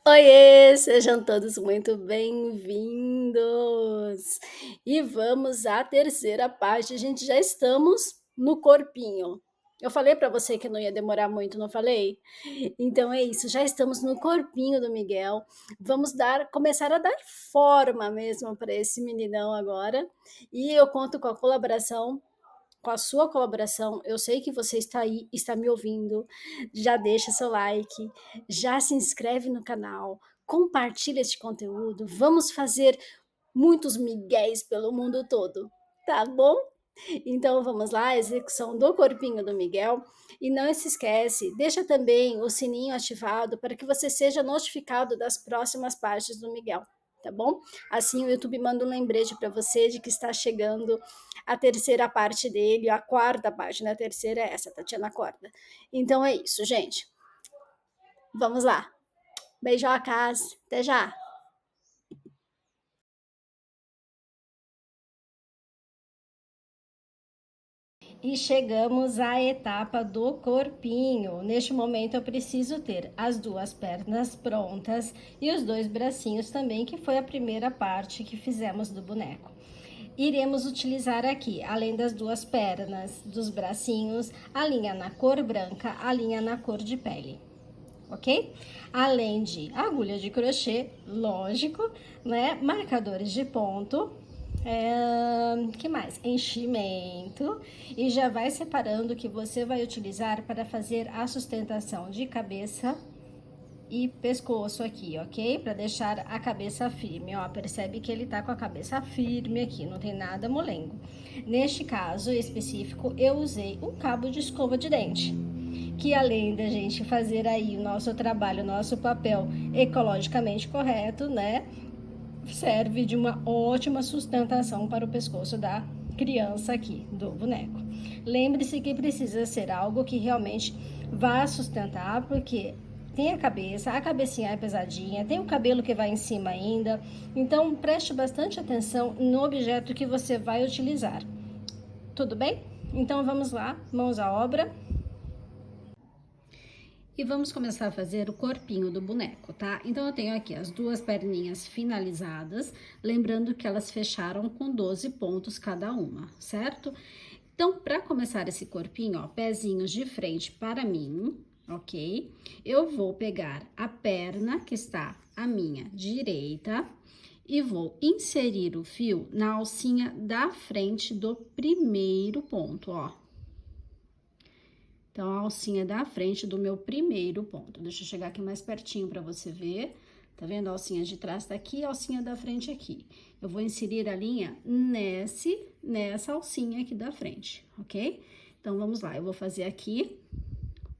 Oiê, sejam todos muito bem-vindos! E vamos à terceira parte, gente, já estamos no corpinho. Eu falei para você que não ia demorar muito, não falei? Então é isso, já estamos no corpinho do Miguel. Vamos começar a dar forma mesmo para esse meninão agora. E eu conto com a colaboração com a sua colaboração. Eu sei que você está aí, está me ouvindo. Já deixa seu like, já se inscreve no canal, compartilha este conteúdo. Vamos fazer muitos miguéis pelo mundo todo, tá bom? Então vamos lá, execução do corpinho do Miguel. E não se esquece, deixa também o sininho ativado para que você seja notificado das próximas partes do Miguel, tá bom? Assim o YouTube manda um lembrete para você de que está chegando a terceira parte dele, a quarta parte, né? A terceira é essa, Tatiana acorda. Então é isso, gente. Vamos lá. Beijocas, até já! E chegamos à etapa do corpinho. Neste momento eu preciso ter as duas pernas prontas e os dois bracinhos também, que foi a primeira parte que fizemos do boneco. Iremos utilizar aqui, além das duas pernas, dos bracinhos, a linha na cor branca, a linha na cor de pele. Ok? Além de agulha de crochê, lógico, né? Marcadores de ponto, que mais? Enchimento, e já vai separando o que você vai utilizar para fazer a sustentação de cabeça e pescoço aqui, ok? Para deixar a cabeça firme, ó, percebe que ele tá com a cabeça firme aqui, não tem nada molengo. Neste caso específico, eu usei um cabo de escova de dente, que além da gente fazer aí o nosso trabalho, o nosso papel ecologicamente correto, né? Serve de uma ótima sustentação para o pescoço da criança aqui, do boneco. Lembre-se que precisa ser algo que realmente vá sustentar, porque tem a cabecinha é pesadinha, tem o cabelo que vai em cima ainda, então preste bastante atenção no objeto que você vai utilizar. Tudo bem? Então vamos lá, mãos à obra. E vamos começar a fazer o corpinho do boneco, tá? Então, eu tenho aqui as duas perninhas finalizadas, lembrando que elas fecharam com 12 pontos cada uma, certo? Então, para começar esse corpinho, ó, pezinhos de frente para mim, ok? Eu vou pegar a perna que está à minha direita e vou inserir o fio na alcinha da frente do primeiro ponto, ó. Então, a alcinha da frente do meu primeiro ponto. Deixa eu chegar aqui mais pertinho para você ver. Tá vendo? A alcinha de trás tá aqui, a alcinha da frente aqui. Eu vou inserir a linha nessa alcinha aqui da frente, ok? Então, vamos lá. Eu vou fazer aqui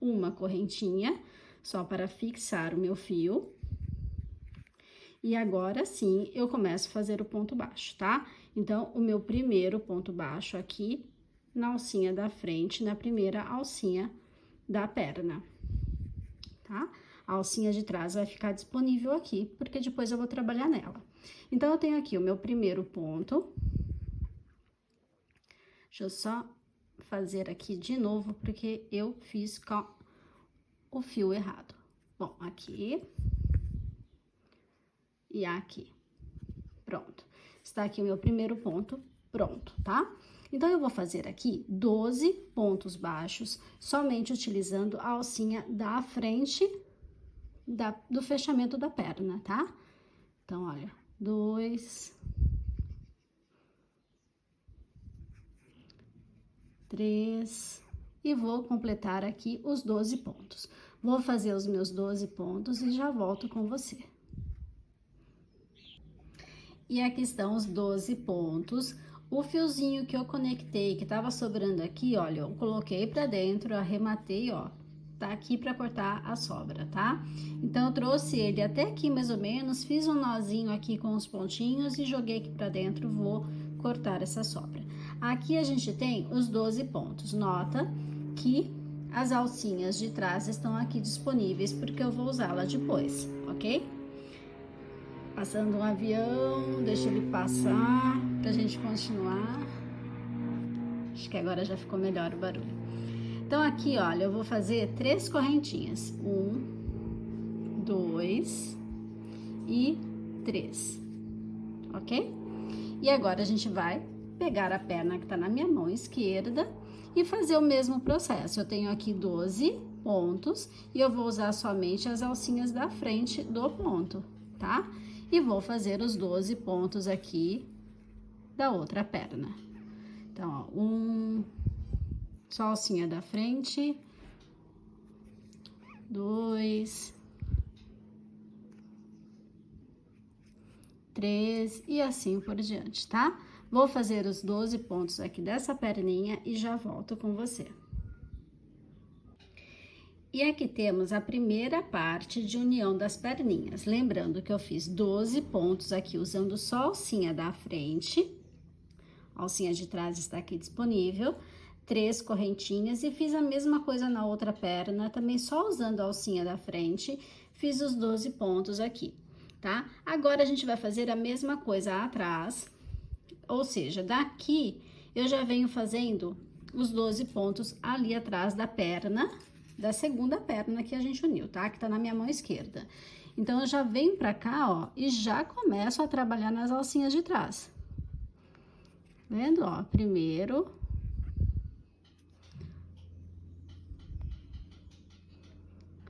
uma correntinha, só para fixar o meu fio. E agora sim, eu começo a fazer o ponto baixo, tá? Então, o meu primeiro ponto baixo aqui, na alcinha da frente, na primeira alcinha da perna, tá? A alcinha de trás vai ficar disponível aqui, porque depois eu vou trabalhar nela. Então, eu tenho aqui o meu primeiro ponto. Deixa eu só fazer aqui de novo, porque eu fiz com o fio errado. Bom, aqui e aqui. Pronto. Está aqui o meu primeiro ponto pronto, tá? Então, eu vou fazer aqui 12 pontos baixos, somente utilizando a alcinha da frente do fechamento da perna, tá? Então, olha, 2, 3, e vou completar aqui os 12 pontos. Vou fazer os meus 12 pontos e já volto com você. E aqui estão os 12 pontos. O fiozinho que eu conectei, que tava sobrando aqui, olha, eu coloquei pra dentro, arrematei, ó, tá aqui pra cortar a sobra, tá? Então, eu trouxe ele até aqui mais ou menos, fiz um nozinho aqui com os pontinhos e joguei aqui pra dentro, vou cortar essa sobra. Aqui a gente tem os 12 pontos. Nota que as alcinhas de trás estão aqui disponíveis, porque eu vou usá-la depois, ok? Passando um avião, deixa ele passar pra gente continuar. Acho que agora já ficou melhor o barulho. Então, aqui, olha, eu vou fazer 3 correntinhas. 1, 2, e 3, ok? E agora a gente vai pegar a perna que tá na minha mão esquerda e fazer o mesmo processo. Eu tenho aqui 12 pontos e eu vou usar somente as alcinhas da frente do ponto, tá? E vou fazer os 12 pontos aqui da outra perna. Então, ó, só alcinha da frente, 2, 3 e assim por diante, tá? Vou fazer os 12 pontos aqui dessa perninha e já volto com você. E aqui temos a primeira parte de união das perninhas. Lembrando que eu fiz 12 pontos aqui usando só a alcinha da frente. A alcinha de trás está aqui disponível. 3 correntinhas e fiz a mesma coisa na outra perna, também só usando a alcinha da frente, fiz os 12 pontos aqui, tá? Agora, a gente vai fazer a mesma coisa atrás, ou seja, daqui eu já venho fazendo os 12 pontos ali atrás da perna, da segunda perna que a gente uniu, tá? Que tá na minha mão esquerda. Então, eu já venho pra cá, ó, e já começo a trabalhar nas alcinhas de trás. Vendo, ó? Primeiro,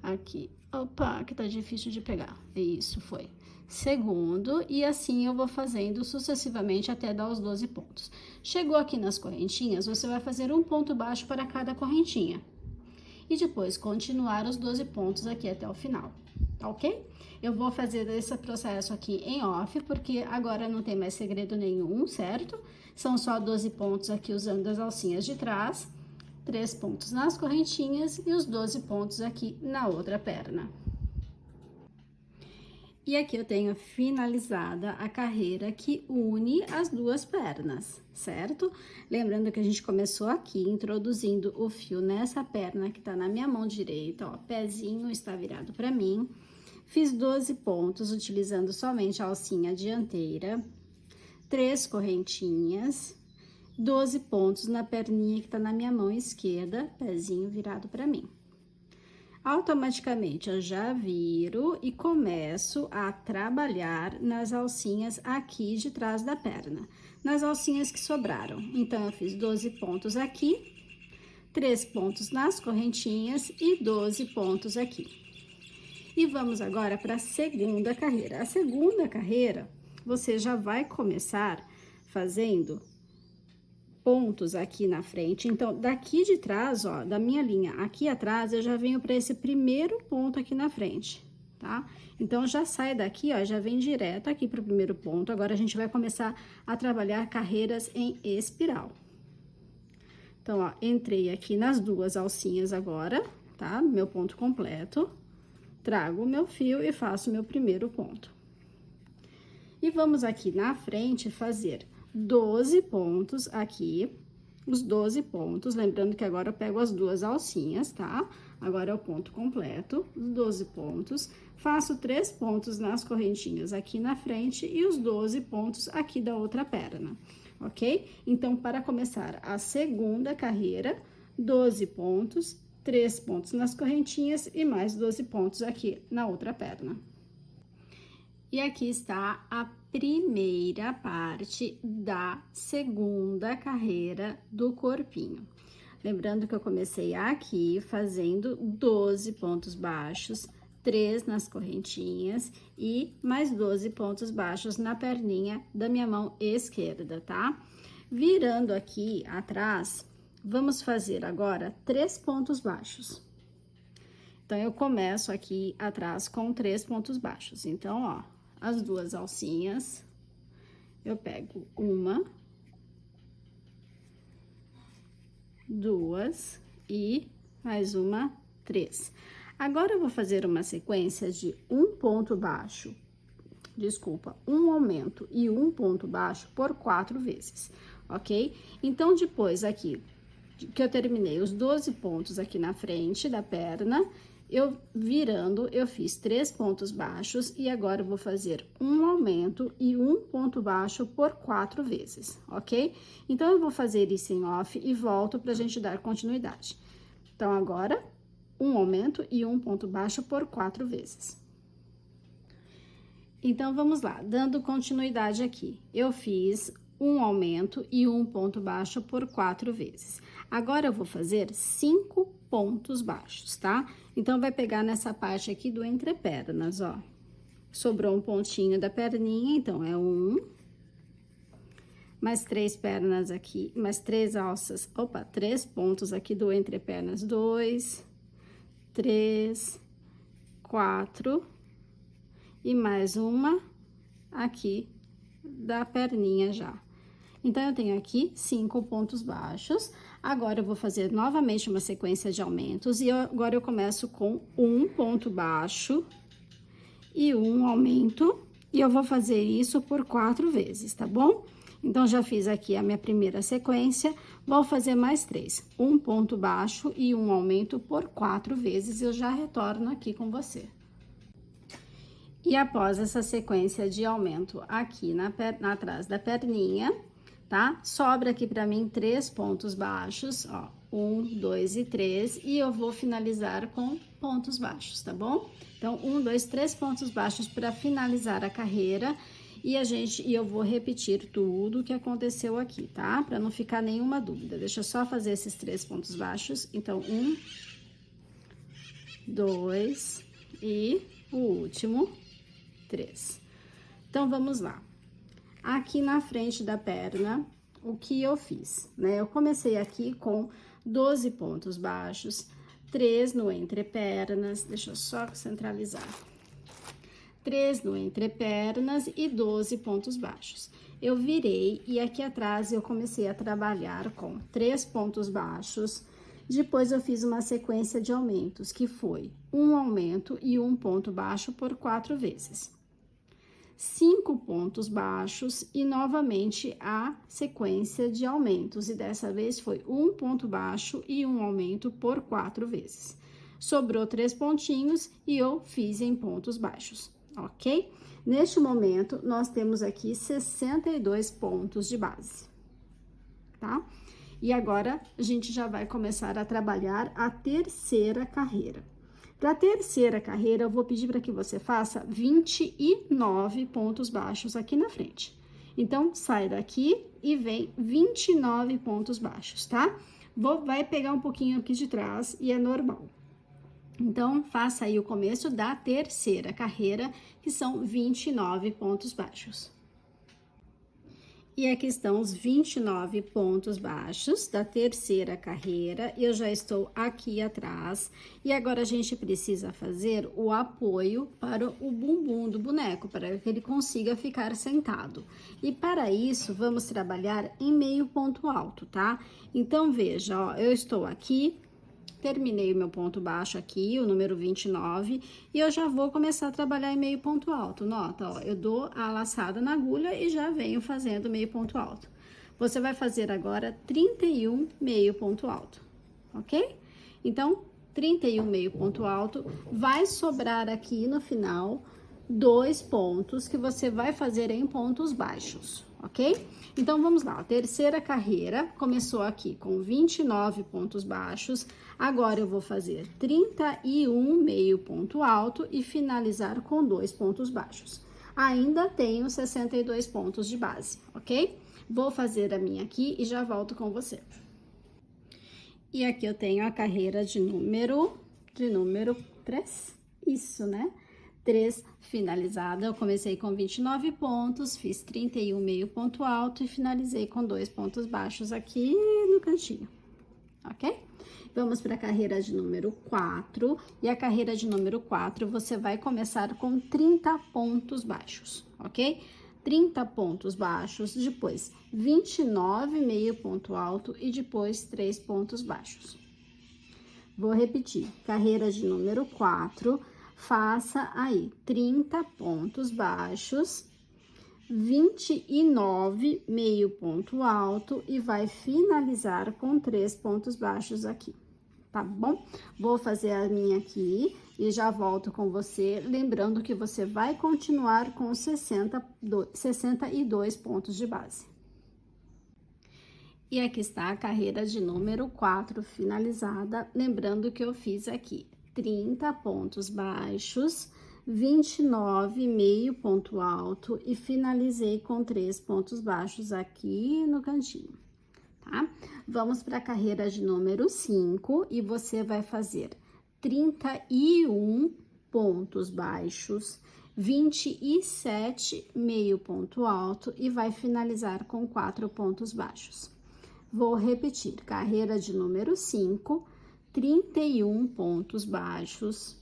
aqui, opa, que tá difícil de pegar. Isso, foi. Segundo, e assim eu vou fazendo sucessivamente até dar os 12 pontos. Chegou aqui nas correntinhas, você vai fazer um ponto baixo para cada correntinha. E depois continuar os 12 pontos aqui até o final, tá ok? Eu vou fazer esse processo aqui em off, porque agora não tem mais segredo nenhum, certo? São só 12 pontos aqui usando as alcinhas de trás, 3 pontos nas correntinhas e os 12 pontos aqui na outra perna. E aqui eu tenho finalizada a carreira que une as duas pernas, certo? Lembrando que a gente começou aqui introduzindo o fio nessa perna que tá na minha mão direita, ó, pezinho está virado para mim. Fiz 12 pontos utilizando somente a alcinha dianteira, 3 correntinhas, 12 pontos na perninha que tá na minha mão esquerda, pezinho virado para mim. Automaticamente eu já viro e começo a trabalhar nas alcinhas aqui de trás da perna, nas alcinhas que sobraram. Então, eu fiz 12 pontos aqui, 3 pontos nas correntinhas e 12 pontos aqui. E vamos agora para a segunda carreira. A segunda carreira, você já vai começar fazendo pontos aqui na frente. Então, daqui de trás, ó, da minha linha aqui atrás, eu já venho para esse primeiro ponto aqui na frente, tá? Então, já sai daqui, ó, já vem direto aqui pro primeiro ponto. Agora, a gente vai começar a trabalhar carreiras em espiral. Então, ó, entrei aqui nas duas alcinhas agora, tá? Meu ponto completo. Trago o meu fio e faço meu primeiro ponto. E vamos aqui na frente fazer 12 pontos aqui, os 12 pontos, lembrando que agora eu pego as duas alcinhas, tá? Agora é o ponto completo, os 12 pontos, faço 3 pontos nas correntinhas aqui na frente e os 12 pontos aqui da outra perna, ok? Então, para começar a segunda carreira, 12 pontos, 3 pontos nas correntinhas e mais 12 pontos aqui na outra perna. E aqui está a primeira parte da segunda carreira do corpinho. Lembrando que eu comecei aqui fazendo 12 pontos baixos, 3 nas correntinhas e mais 12 pontos baixos na perninha da minha mão esquerda, tá? Virando aqui atrás, vamos fazer agora 3 pontos baixos. Então, eu começo aqui atrás com 3 pontos baixos. Então, ó, as duas alcinhas, eu pego 1, 2 e mais 3. Agora, eu vou fazer uma sequência de um ponto baixo, um aumento e um ponto baixo por 4 vezes, ok? Então, depois aqui que eu terminei os 12 pontos aqui na frente da perna, eu virando, eu fiz 3 pontos baixos e agora eu vou fazer um aumento e um ponto baixo por 4 vezes, ok? Então, eu vou fazer isso em off e volto pra gente dar continuidade. Então, agora, um aumento e um ponto baixo por 4 vezes. Então, vamos lá, dando continuidade aqui. Eu fiz um aumento e um ponto baixo por 4 vezes. Agora, eu vou fazer 5 pontos baixos, tá? Então, vai pegar nessa parte aqui do entrepernas, ó. Sobrou um pontinho da perninha, então, é 1. Mais 3 pernas aqui, mais 3 alças, 3 pontos aqui do entrepernas, 2, 3, 4... e mais uma aqui da perninha já. Então, eu tenho aqui 5 pontos baixos. Agora, eu vou fazer novamente uma sequência de aumentos. E agora, eu começo com um ponto baixo e um aumento. E eu vou fazer isso por 4 vezes, tá bom? Então, já fiz aqui a minha primeira sequência. Vou fazer mais 3. Um ponto baixo e um aumento por 4 vezes. Eu já retorno aqui com você. E após essa sequência de aumento aqui atrás da perninha, tá? Sobra aqui pra mim 3 pontos baixos, ó, 1, 2 e 3, e eu vou finalizar com pontos baixos, tá bom? Então, 1, 2, 3 pontos baixos para finalizar a carreira, e eu vou repetir tudo o que aconteceu aqui, tá? Para não ficar nenhuma dúvida. Deixa eu só fazer esses 3 pontos baixos. Então, 1, 2 e o último, 3. Então, vamos lá. Aqui na frente da perna, o que eu fiz, né? Eu comecei aqui com 12 pontos baixos, 3 no entrepernas, deixa eu só centralizar. 3 no entrepernas e 12 pontos baixos. Eu virei e aqui atrás eu comecei a trabalhar com 3 pontos baixos. Depois, eu fiz uma sequência de aumentos, que foi um aumento e um ponto baixo por 4 vezes. 5 pontos baixos e novamente a sequência de aumentos, e dessa vez foi um ponto baixo e um aumento por 4 vezes. Sobrou 3 pontinhos e eu fiz em pontos baixos, ok? Neste momento, nós temos aqui 62 pontos de base, tá? E agora, a gente já vai começar a trabalhar a terceira carreira. Para a terceira carreira, eu vou pedir para que você faça 29 pontos baixos aqui na frente. Então, sai daqui e vem 29 pontos baixos, tá? Vai pegar um pouquinho aqui de trás e é normal. Então, faça aí o começo da terceira carreira, que são 29 pontos baixos. E aqui estão os 29 pontos baixos da terceira carreira. Eu já estou aqui atrás. E agora, a gente precisa fazer o apoio para o bumbum do boneco, para que ele consiga ficar sentado. E para isso, vamos trabalhar em meio ponto alto, tá? Então, veja, ó, eu estou aqui. Terminei o meu ponto baixo aqui, o número 29, e eu já vou começar a trabalhar em meio ponto alto. Nota, ó, eu dou a laçada na agulha e já venho fazendo meio ponto alto. Você vai fazer agora 31 meio ponto alto, ok? Então, 31 meio ponto alto, vai sobrar aqui no final 2 pontos que você vai fazer em pontos baixos, ok? Então, vamos lá, a terceira carreira começou aqui com 29 pontos baixos, agora eu vou fazer 31 meio ponto alto e finalizar com 2 pontos baixos. Ainda tenho 62 pontos de base, ok? Vou fazer a minha aqui e já volto com você. E aqui eu tenho a carreira de número 3, isso, né? 3 finalizada, eu comecei com 29 pontos, fiz 31 meio ponto alto e finalizei com 2 pontos baixos aqui no cantinho, ok? Vamos para a carreira de número 4, e a carreira de número 4 você vai começar com 30 pontos baixos, ok? 30 pontos baixos, depois 29 meio ponto alto e depois 3 pontos baixos. Vou repetir, carreira de número 4, faça aí 30 pontos baixos, 29 meio ponto alto e vai finalizar com 3 pontos baixos aqui, tá bom? Vou fazer a minha aqui e já volto com você, lembrando que você vai continuar com 62 pontos de base. E aqui está a carreira de número 4 finalizada, lembrando que eu fiz aqui 30 pontos baixos, 29, meio ponto alto e finalizei com 3 pontos baixos aqui no cantinho, tá? Vamos para a carreira de número 5 e você vai fazer 31 pontos baixos, 27, meio ponto alto e vai finalizar com 4 pontos baixos. Vou repetir, carreira de número 5, 31 pontos baixos,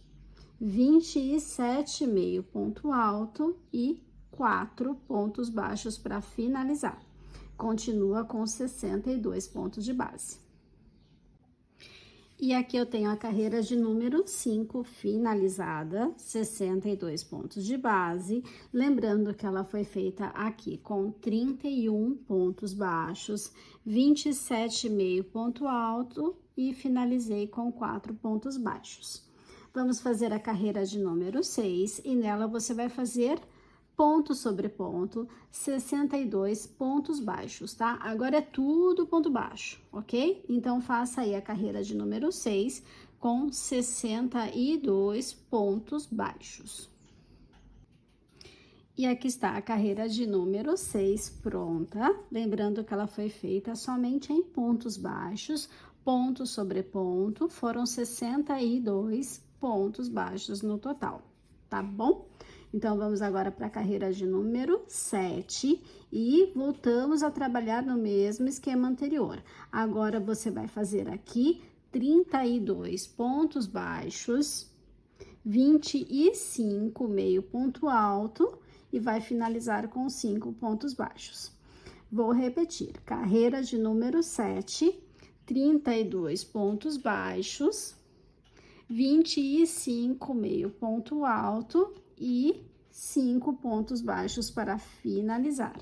27, meio ponto alto e 4 pontos baixos para finalizar. Continua com 62 pontos de base. E aqui eu tenho a carreira de número 5 finalizada, 62 pontos de base. Lembrando que ela foi feita aqui com 31 pontos baixos, 27, meio ponto alto e finalizei com 4 pontos baixos. Vamos fazer a carreira de número 6 e nela você vai fazer ponto sobre ponto, 62 pontos baixos, tá? Agora é tudo ponto baixo, ok? Então, faça aí a carreira de número 6 com 62 pontos baixos. E aqui está a carreira de número 6 pronta. Lembrando que ela foi feita somente em pontos baixos, ponto sobre ponto, foram 62 pontos baixos no total, tá bom? Então, vamos agora para a carreira de número 7 e voltamos a trabalhar no mesmo esquema anterior. Agora, você vai fazer aqui 32 pontos baixos, 25, meio ponto alto e vai finalizar com 5 pontos baixos. Vou repetir, carreira de número 7, 32 pontos baixos, 25, meio ponto alto e 5 pontos baixos para finalizar.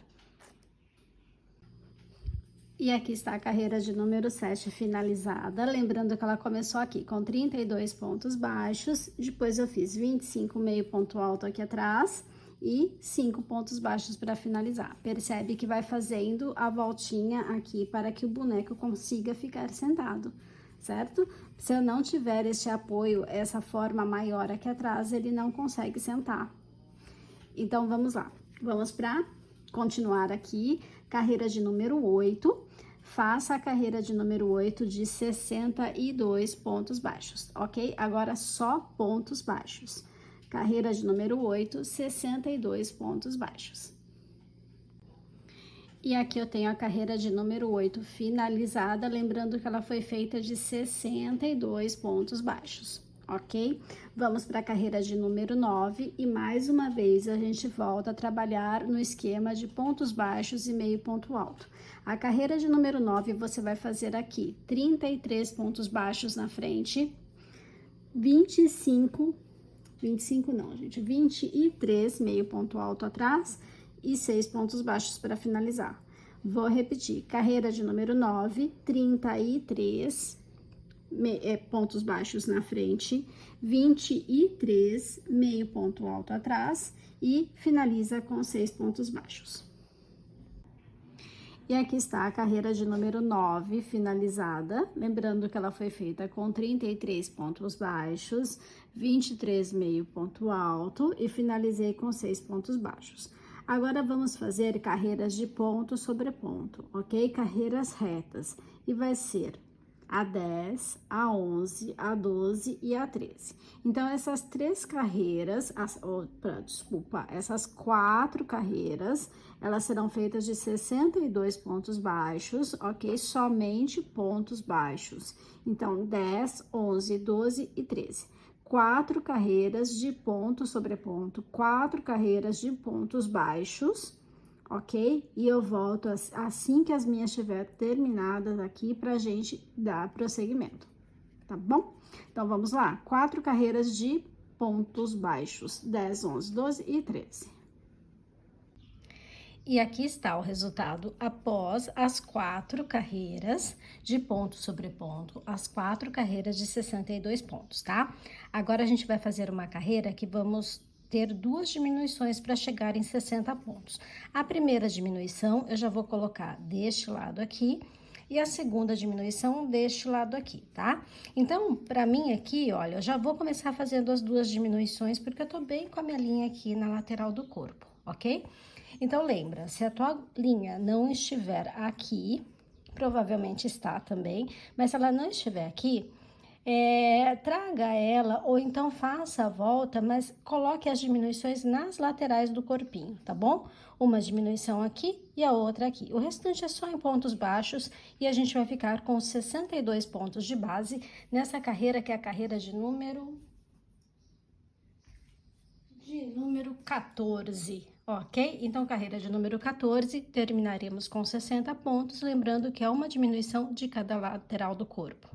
E aqui está a carreira de número 7 finalizada, lembrando que ela começou aqui com 32 pontos baixos, depois eu fiz 25, meio ponto alto aqui atrás e 5 pontos baixos para finalizar. Percebe que vai fazendo a voltinha aqui para que o boneco consiga ficar sentado, certo? Se eu não tiver este apoio, essa forma maior aqui atrás, ele não consegue sentar. Então, vamos lá. Vamos para continuar aqui, carreira de número 8. Faça a carreira de número 8 de 62 pontos baixos, ok? Agora, só pontos baixos. Carreira de número 8, 62 pontos baixos. E aqui eu tenho a carreira de número 8 finalizada, lembrando que ela foi feita de 62 pontos baixos, ok? Vamos para a carreira de número 9 e mais uma vez a gente volta a trabalhar no esquema de pontos baixos e meio ponto alto. A carreira de número 9 você vai fazer aqui 33 pontos baixos na frente, 23 meio ponto alto atrás e 6 pontos baixos para finalizar. Vou repetir, carreira de número 9, 33 pontos baixos na frente, 23, meio ponto alto atrás e finaliza com 6 pontos baixos. E aqui está a carreira de número 9 finalizada, lembrando que ela foi feita com 33 pontos baixos, 23 meio ponto alto e finalizei com 6 pontos baixos. Agora, vamos fazer carreiras de ponto sobre ponto, ok? Carreiras retas. E vai ser a 10, a 11, a 12 e a 13. Então, essas três carreiras, essas 4 carreiras, elas serão feitas de 62 pontos baixos, ok? Somente pontos baixos. Então, 10, 11, 12 e 13. 4 carreiras de ponto sobre ponto, 4 carreiras de pontos baixos, ok? E eu volto assim que as minhas estiver terminadas aqui pra gente dar prosseguimento, tá bom? Então, vamos lá. 4 carreiras de pontos baixos, 10, 11, 12 e 13. E aqui está o resultado após as 4 carreiras de ponto sobre ponto, as 4 carreiras de 62 pontos, tá? Agora, a gente vai fazer uma carreira que vamos ter 2 diminuições para chegar em 60 pontos. A primeira diminuição, eu já vou colocar deste lado aqui, e a segunda diminuição deste lado aqui, tá? Então, pra mim aqui, olha, eu já vou começar fazendo as duas diminuições, porque eu tô bem com a minha linha aqui na lateral do corpo, ok? Então, lembra, se a tua linha não estiver aqui, provavelmente está também, mas se ela não estiver aqui, traga ela, ou então faça a volta, mas coloque as diminuições nas laterais do corpinho, tá bom? Uma diminuição aqui e a outra aqui. O restante é só em pontos baixos e a gente vai ficar com 62 pontos de base nessa carreira, que é a carreira de número 14, ok? Então, carreira de número 14, terminaremos com 60 pontos, lembrando que é uma diminuição de cada lateral do corpo.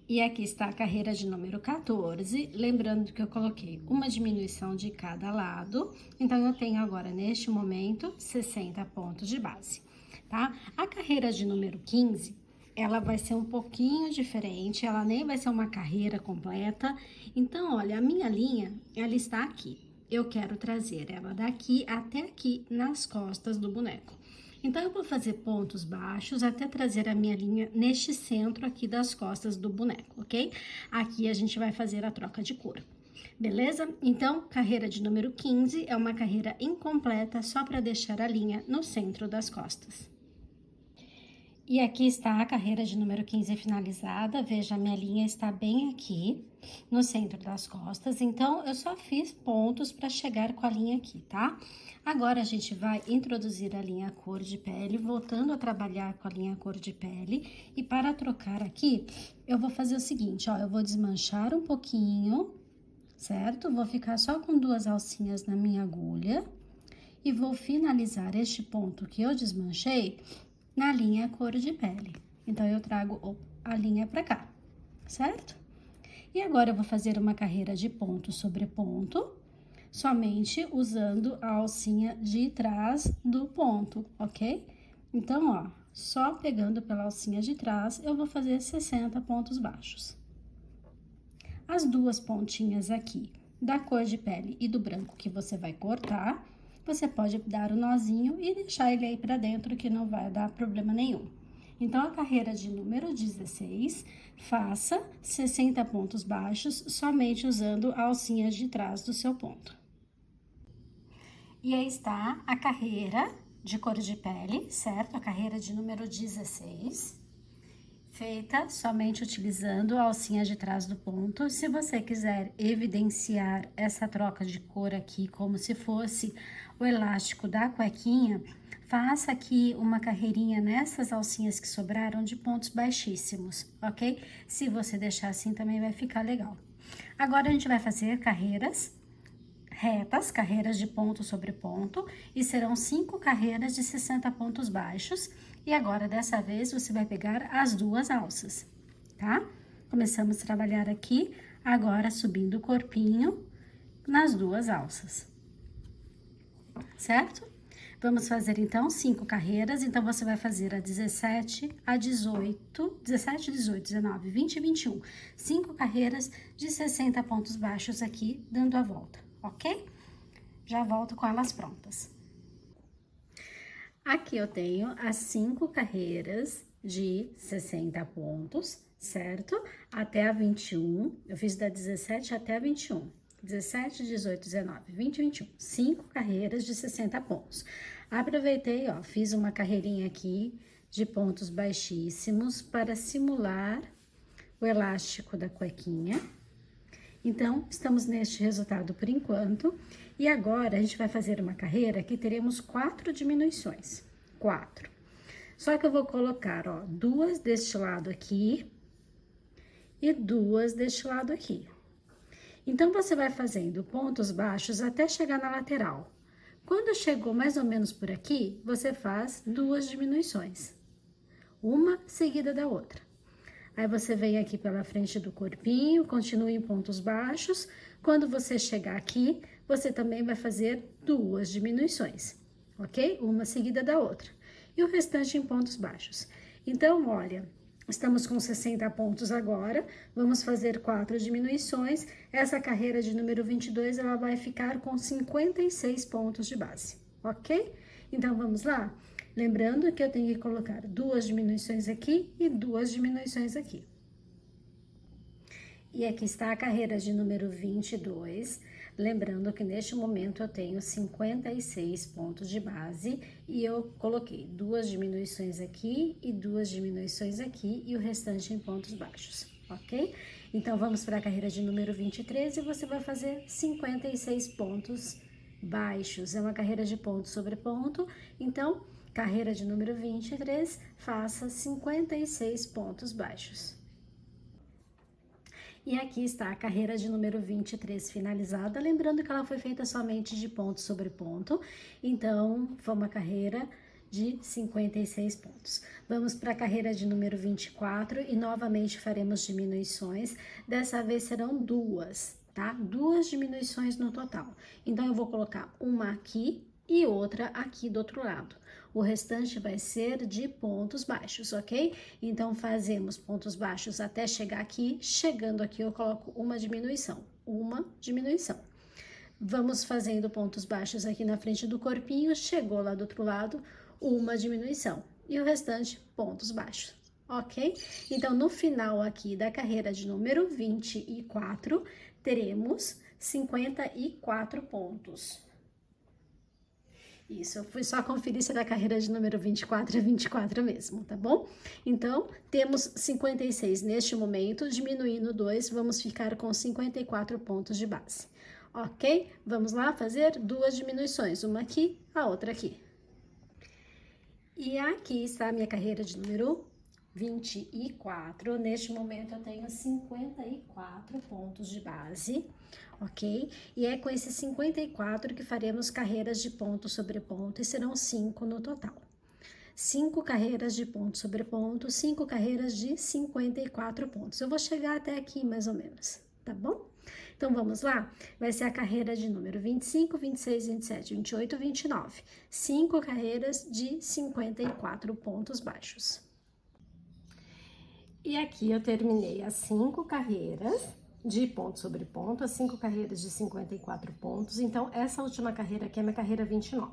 E aqui está a carreira de número 14, lembrando que eu coloquei uma diminuição de cada lado, então eu tenho agora, neste momento, 60 pontos de base, tá? A carreira de número 15, ela vai ser um pouquinho diferente, ela nem vai ser uma carreira completa. Então, olha, a minha linha, ela está aqui. Eu quero trazer ela daqui até aqui nas costas do boneco. Então, eu vou fazer pontos baixos até trazer a minha linha neste centro aqui das costas do boneco, ok? Aqui a gente vai fazer a troca de cor, beleza? Então, carreira de número 15 é uma carreira incompleta só para deixar a linha no centro das costas. E aqui está a carreira de número 15 finalizada. Veja, a minha linha está bem aqui no centro das costas, então eu só fiz pontos para chegar com a linha aqui, tá? Agora a gente vai introduzir a linha cor de pele, voltando a trabalhar com a linha cor de pele. E para trocar aqui, eu vou fazer o seguinte, ó, eu vou desmanchar um pouquinho, certo? Vou ficar só com duas alcinhas na minha agulha e vou finalizar este ponto que eu desmanchei na linha cor de pele. Então, eu trago a linha pra cá, certo? E agora, eu vou fazer uma carreira de ponto sobre ponto, somente usando a alcinha de trás do ponto, ok? Então, ó, só pegando pela alcinha de trás, eu vou fazer 60 pontos baixos. As duas pontinhas aqui da cor de pele e do branco que você vai cortar, você pode dar o nozinho e deixar ele aí pra dentro, que não vai dar problema nenhum. Então, a carreira de número 16, faça 60 pontos baixos somente usando a alcinha de trás do seu ponto. E aí está a carreira de cor de pele, certo? A carreira de número 16, feita somente utilizando a alcinha de trás do ponto. Se você quiser evidenciar essa troca de cor aqui como se fosse o elástico da cuequinha, faça aqui uma carreirinha nessas alcinhas que sobraram de pontos baixíssimos, ok? Se você deixar assim também vai ficar legal. Agora a gente vai fazer carreiras retas, carreiras de ponto sobre ponto, e serão 5 carreiras de 60 pontos baixos. E agora, dessa vez, você vai pegar as duas alças, tá? Começamos a trabalhar aqui, agora subindo o corpinho nas duas alças, certo? Vamos fazer, então, 5 carreiras. Então, você vai fazer a 17, a 18, 17, 18, 19, 20 e 21. 5 carreiras de 60 pontos baixos aqui, dando a volta, ok? Já volto com elas prontas. Aqui eu tenho as 5 carreiras de 60 pontos, certo? Até a 21, eu fiz da 17 até a 21. 17, 18, 19, 20 e 21. 5 carreiras de 60 pontos. Aproveitei, ó, fiz uma carreirinha aqui de pontos baixíssimos para simular o elástico da cuequinha. Então, estamos neste resultado por enquanto. E agora, a gente vai fazer uma carreira que teremos 4 diminuições. 4. Só que eu vou colocar, ó, 2 deste lado aqui e 2 deste lado aqui. Então, você vai fazendo pontos baixos até chegar na lateral. Quando chegou mais ou menos por aqui, você faz 2 diminuições. Uma seguida da outra. Aí, você vem aqui pela frente do corpinho, continua em pontos baixos. Quando você chegar aqui, você também vai fazer 2 diminuições, ok? Uma seguida da outra. E o restante em pontos baixos. Então, olha, estamos com 60 pontos agora, vamos fazer 4 diminuições. Essa carreira de número 22, ela vai ficar com 56 pontos de base, ok? Então, vamos lá? Lembrando que eu tenho que colocar 2 diminuições aqui e 2 diminuições aqui. E aqui está a carreira de número 22, lembrando que neste momento eu tenho 56 pontos de base e eu coloquei 2 diminuições aqui e 2 diminuições aqui e o restante em pontos baixos, ok? Então, vamos para a carreira de número 23 e você vai fazer 56 pontos baixos. É uma carreira de ponto sobre ponto, então, carreira de número 23, faça 56 pontos baixos. E aqui está a carreira de número 23 finalizada, lembrando que ela foi feita somente de ponto sobre ponto, então foi uma carreira de 56 pontos. Vamos para a carreira de número 24 e novamente faremos diminuições, dessa vez serão 2, tá? 2 diminuições no total. Então, eu vou colocar uma aqui e outra aqui do outro lado. O restante vai ser de pontos baixos, ok? Então, fazemos pontos baixos até chegar aqui. Chegando aqui, eu coloco uma diminuição. Vamos fazendo pontos baixos aqui na frente do corpinho. Chegou lá do outro lado, uma diminuição. E o restante, pontos baixos, ok? Então, no final aqui da carreira de número 24, teremos 54 pontos. Isso, eu fui só conferir se da carreira de número 24 é 24 mesmo, tá bom? Então, temos 56 neste momento, diminuindo 2, vamos ficar com 54 pontos de base, ok? Vamos lá fazer 2 diminuições, uma aqui, a outra aqui. E aqui está a minha carreira de número 24, neste momento eu tenho 54 pontos de base, ok? E é com esses 54 que faremos carreiras de ponto sobre ponto e serão 5 no total. 5 carreiras de ponto sobre ponto, 5 carreiras de 54 pontos. Eu vou chegar até aqui mais ou menos, tá bom? Então, vamos lá? Vai ser a carreira de número 25, 26, 27, 28, 29. 5 carreiras de 54 pontos baixos. E aqui eu terminei as 5 carreiras de ponto sobre ponto, as 5 carreiras de 54 pontos. Então, essa última carreira aqui é minha carreira 29.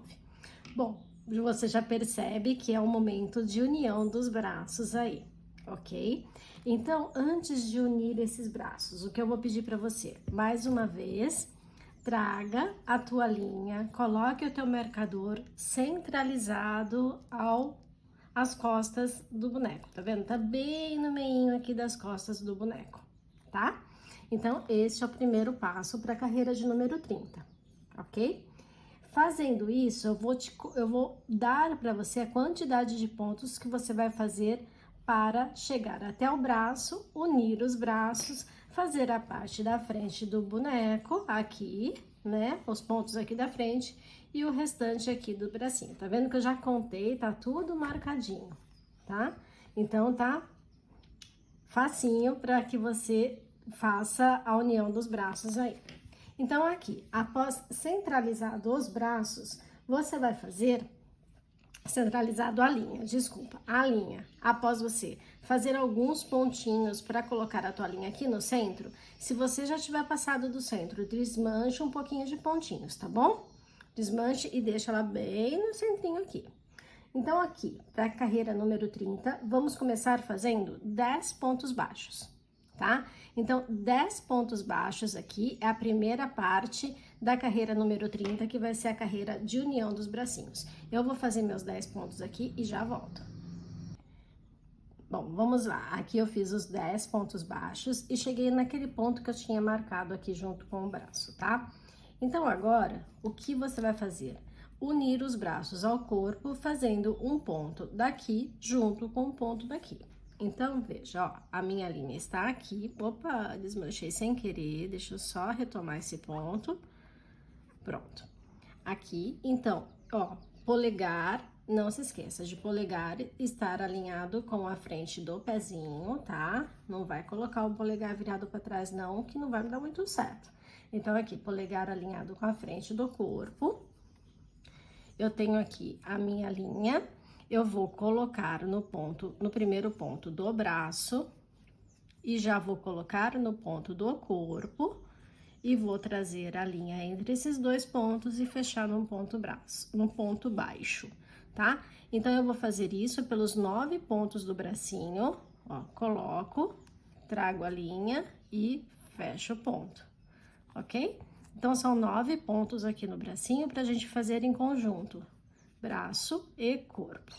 Bom, você já percebe que é o momento de união dos braços aí, ok? Então, antes de unir esses braços, o que eu vou pedir para você? Mais uma vez, traga a tua linha, coloque o teu marcador centralizado as costas do boneco, tá vendo? Tá bem no meinho aqui das costas do boneco, tá? Então, este é o primeiro passo para a carreira de número 30, ok? Fazendo isso, eu vou dar para você a quantidade de pontos que você vai fazer para chegar até o braço, unir os braços, fazer a parte da frente do boneco, aqui, né? Os pontos aqui da frente e o restante aqui do bracinho. Tá vendo que eu já contei, tá tudo marcadinho, tá? Então, tá facinho para que você faça a união dos braços aí. Então, aqui, após centralizar os braços, você vai fazer centralizado a linha. Após você fazer alguns pontinhos para colocar a tua linha aqui no centro, se você já tiver passado do centro, desmanche um pouquinho de pontinhos, tá bom? Desmanche e deixa ela bem no centrinho aqui. Então, aqui, para a carreira número 30, vamos começar fazendo 10 pontos baixos, tá? Então, 10 pontos baixos aqui é a primeira parte da carreira número 30, que vai ser a carreira de união dos bracinhos. Eu vou fazer meus 10 pontos aqui e já volto. Bom, vamos lá. Aqui eu fiz os 10 pontos baixos e cheguei naquele ponto que eu tinha marcado aqui junto com o braço, tá? Então, agora, o que você vai fazer? Unir os braços ao corpo, fazendo um ponto daqui junto com um ponto daqui. Então, veja, ó, a minha linha está aqui. Opa, desmanchei sem querer, deixa eu só retomar esse ponto. Pronto. Aqui, então, ó, polegar, não se esqueça de polegar estar alinhado com a frente do pezinho, tá? Não vai colocar o polegar virado para trás, não, que não vai dar muito certo. Então, aqui, polegar alinhado com a frente do corpo. Eu tenho aqui a minha linha. Eu vou colocar no primeiro ponto do braço e já vou colocar no ponto do corpo e vou trazer a linha entre esses dois pontos e fechar num ponto baixo, tá? Então, eu vou fazer isso pelos 9 pontos do bracinho, ó, coloco, trago a linha e fecho o ponto, ok? Então, são 9 pontos aqui no bracinho pra gente fazer em conjunto, braço e corpo.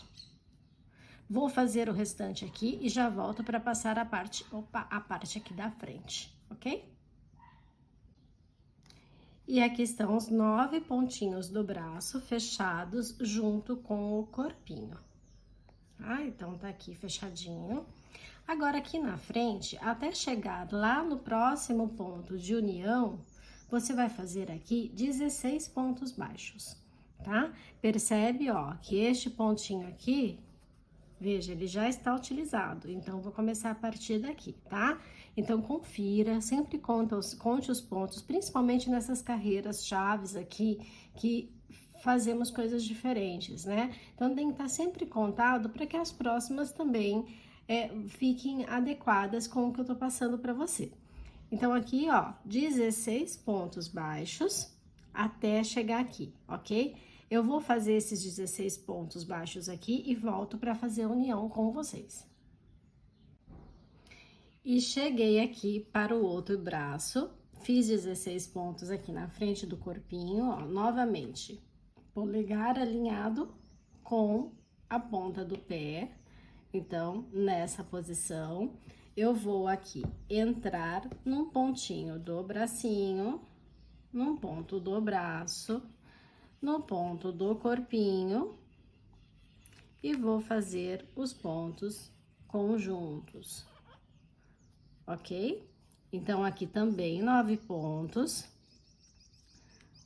Vou fazer o restante aqui e já volto para passar a parte aqui da frente, ok? E aqui estão os 9 pontinhos do braço fechados junto com o corpinho. Ah, então tá aqui fechadinho. Agora, aqui na frente, até chegar lá no próximo ponto de união, você vai fazer aqui 16 pontos baixos, tá? Percebe, ó, que este pontinho aqui, veja, ele já está utilizado, então, vou começar a partir daqui, tá? Então, confira, sempre conte os pontos, principalmente nessas carreiras chaves aqui, que fazemos coisas diferentes, né? Então, tem que estar sempre contado para que as próximas também fiquem adequadas com o que eu tô passando para você. Então, aqui, ó, 16 pontos baixos até chegar aqui, ok? Eu vou fazer esses 16 pontos baixos aqui e volto para fazer a união com vocês. E cheguei aqui para o outro braço, fiz 16 pontos aqui na frente do corpinho, ó, novamente, polegar alinhado com a ponta do pé. Então, nessa posição, eu vou aqui entrar num pontinho do bracinho, num ponto do braço, no ponto do corpinho e vou fazer os pontos conjuntos, ok? Então, aqui também 9 pontos,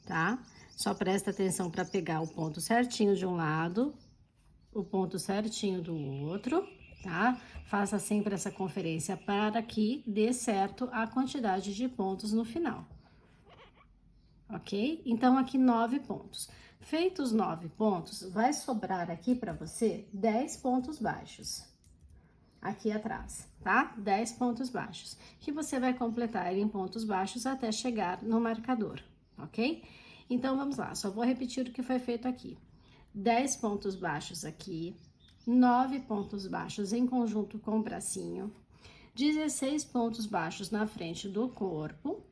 tá? Só presta atenção para pegar o ponto certinho de um lado, o ponto certinho do outro, tá? Faça sempre essa conferência para que dê certo a quantidade de pontos no final. Ok? Então, aqui 9 pontos. Feitos 9 pontos, vai sobrar aqui para você 10 pontos baixos. Aqui atrás, tá? 10 pontos baixos, que você vai completar em pontos baixos até chegar no marcador, ok? Então, vamos lá, só vou repetir o que foi feito aqui. 10 pontos baixos aqui, 9 pontos baixos em conjunto com o bracinho, 16 pontos baixos na frente do corpo,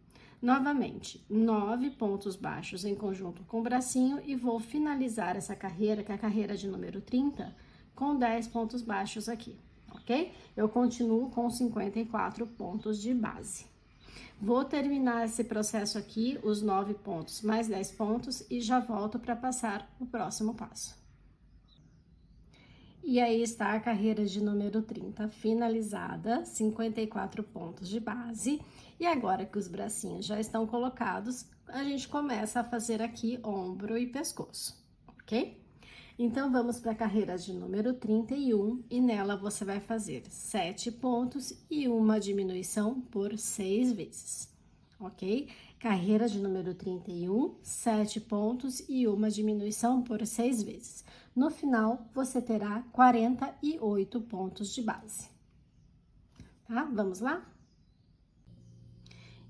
novamente, 9 pontos baixos em conjunto com o bracinho e vou finalizar essa carreira, que é a carreira de número 30, com 10 pontos baixos aqui, ok? Eu continuo com 54 pontos de base. Vou terminar esse processo aqui, os 9 pontos mais 10 pontos, e já volto para passar o próximo passo. E aí está a carreira de número 30 finalizada, 54 pontos de base. E agora que os bracinhos já estão colocados, a gente começa a fazer aqui ombro e pescoço, ok? Então, vamos para a carreira de número 31 e nela você vai fazer 7 pontos e uma diminuição por 6 vezes, ok? Carreira de número 31, 7 pontos e uma diminuição por 6 vezes. No final, você terá 48 pontos de base. Tá? Vamos lá?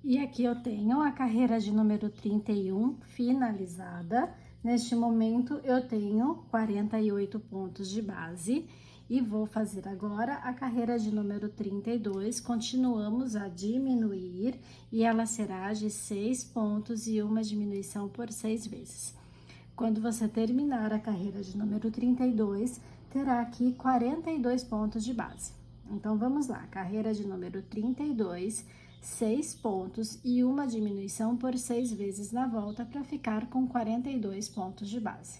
E aqui eu tenho a carreira de número 31 finalizada. Neste momento, eu tenho 48 pontos de base e vou fazer agora a carreira de número 32. Continuamos a diminuir e ela será de 6 pontos e uma diminuição por 6 vezes. Quando você terminar a carreira de número 32, terá aqui 42 pontos de base. Então, vamos lá, carreira de número 32, 6 pontos e uma diminuição por 6 vezes na volta para ficar com 42 pontos de base.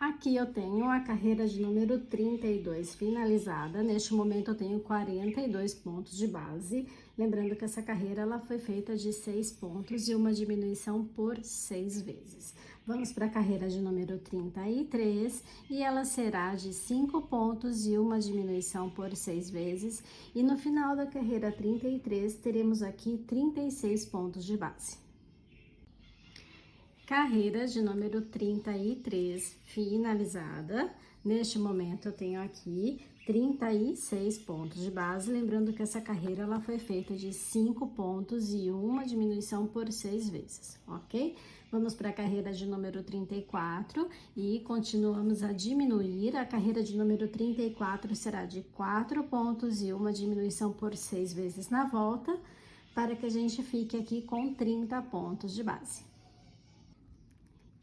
Aqui eu tenho a carreira de número 32 finalizada. Neste momento eu tenho 42 pontos de base. Lembrando que essa carreira ela foi feita de 6 pontos e uma diminuição por 6 vezes. Vamos para a carreira de número 33 e ela será de 5 pontos e uma diminuição por 6 vezes. E no final da carreira 33 teremos aqui 36 pontos de base. Carreira de número 33 finalizada. Neste momento, eu tenho aqui 36 pontos de base, lembrando que essa carreira ela foi feita de 5 pontos e uma diminuição por 6 vezes, ok? Vamos para a carreira de número 34 e continuamos a diminuir. A carreira de número 34 será de 4 pontos e uma diminuição por 6 vezes na volta, para que a gente fique aqui com 30 pontos de base.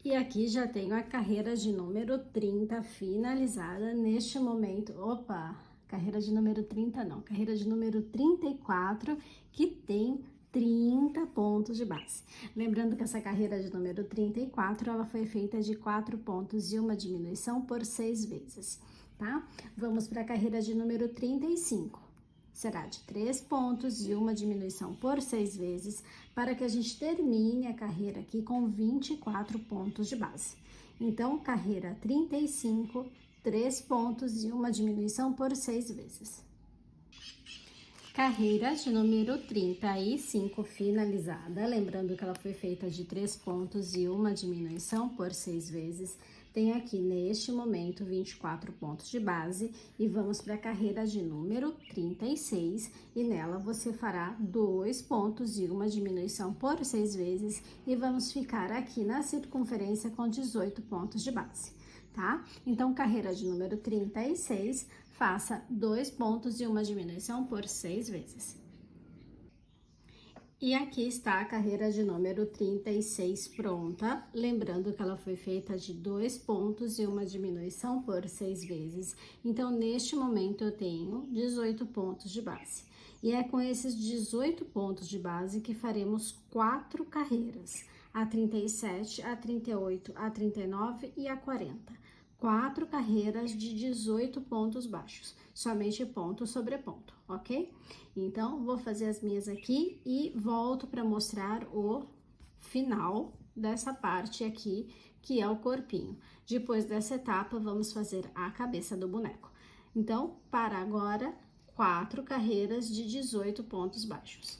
E aqui já tenho a carreira de número 30 finalizada neste momento. Opa, carreira de número 30 não, carreira de número 34, que tem 30 pontos de base. Lembrando que essa carreira de número 34, ela foi feita de 4 pontos e uma diminuição por 6 vezes, tá? Vamos para a carreira de número 35. Será de 3 pontos e uma diminuição por 6 vezes, para que a gente termine a carreira aqui com 24 pontos de base. Então, carreira 35, 3 pontos e uma diminuição por 6 vezes. Carreira de número 35 finalizada, lembrando que ela foi feita de 3 pontos e uma diminuição por 6 vezes. Tem aqui neste momento 24 pontos de base e vamos para a carreira de número 36 e nela você fará 2 pontos e uma diminuição por 6 vezes e vamos ficar aqui na circunferência com 18 pontos de base, tá? Então, carreira de número 36, faça 2 pontos e uma diminuição por 6 vezes. E aqui está a carreira de número 36 pronta, lembrando que ela foi feita de 2 pontos e uma diminuição por 6 vezes. Então, neste momento, eu tenho 18 pontos de base. E é com esses 18 pontos de base que faremos 4 carreiras, a 37, a 38, a 39 e a 40. 4 carreiras de 18 pontos baixos, somente ponto sobre ponto, ok? Então, vou fazer as minhas aqui e volto para mostrar o final dessa parte aqui, que é o corpinho. Depois dessa etapa, vamos fazer a cabeça do boneco. Então, para agora, 4 carreiras de 18 pontos baixos.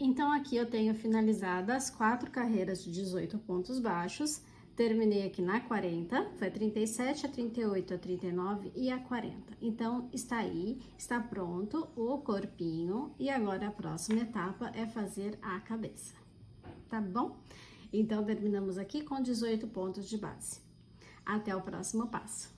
Então, aqui eu tenho finalizado as 4 carreiras de 18 pontos baixos. Terminei aqui na 40, foi a 37, a 38, a 39 e a 40. Então, está aí, está pronto o corpinho e agora a próxima etapa é fazer a cabeça, tá bom? Então, terminamos aqui com 18 pontos de base. Até o próximo passo.